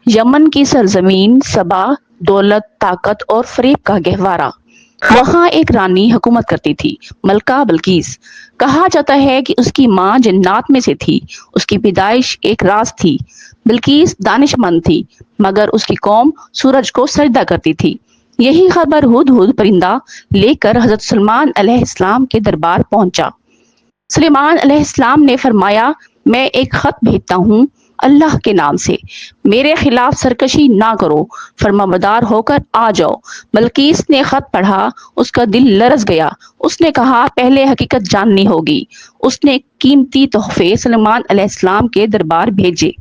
یمن کی سرزمین سبا دولت، طاقت اور فریب کا گہوارہ۔ وہاں ایک رانی حکومت کرتی تھی، ملکہ بلقیس۔ کہا جاتا ہے کہ اس کی ماں جنات میں سے تھی، اس کی پیدائش ایک راز تھی۔ بلقیس دانش مند تھی، مگر اس کی قوم سورج کو سجدہ کرتی تھی۔ یہی خبر ہدہد پرندہ لے کر حضرت سلیمان علیہ السلام کے دربار پہنچا۔ سلیمان علیہ السلام نے فرمایا، میں ایک خط بھیجتا ہوں اللہ کے نام سے، میرے خلاف سرکشی نہ کرو، فرمانبردار ہو کر آ جاؤ۔ بلقیس نے خط پڑھا، اس کا دل لرز گیا۔ اس نے کہا، پہلے حقیقت جاننی ہوگی۔ اس نے قیمتی تحفے سلیمان علیہ السلام کے دربار بھیجے۔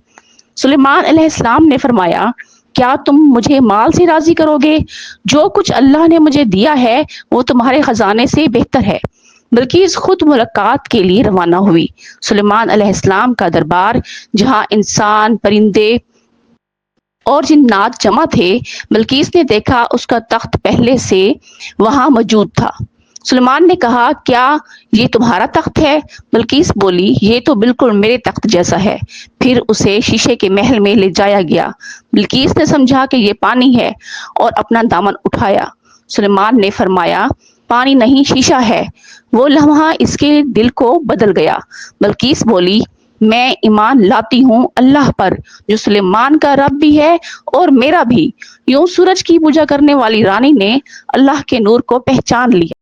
سلیمان علیہ السلام نے فرمایا، کیا تم مجھے مال سے راضی کرو گے؟ جو کچھ اللہ نے مجھے دیا ہے وہ تمہارے خزانے سے بہتر ہے۔ بلقیس خود ملاقات کے لیے روانہ ہوئی۔ سلیمان علیہ السلام کا دربار، جہاں انسان، پرندے اور جنات جمع تھے، بلقیس نے دیکھا اس کا تخت پہلے سے وہاں موجود تھا۔ سلیمان نے کہا، کیا یہ تمہارا تخت ہے؟ بلقیس بولی، یہ تو بالکل میرے تخت جیسا ہے۔ پھر اسے شیشے کے محل میں لے جایا گیا۔ بلقیس نے سمجھا کہ یہ پانی ہے اور اپنا دامن اٹھایا۔ سلیمان نے فرمایا، پانی نہیں، شیشہ ہے۔ وہ لمحہ اس کے دل کو بدل گیا۔ بلقیس بولی، میں ایمان لاتی ہوں اللہ پر، جو سلیمان کا رب بھی ہے اور میرا بھی۔ یوں سورج کی پوجا کرنے والی رانی نے اللہ کے نور کو پہچان لیا۔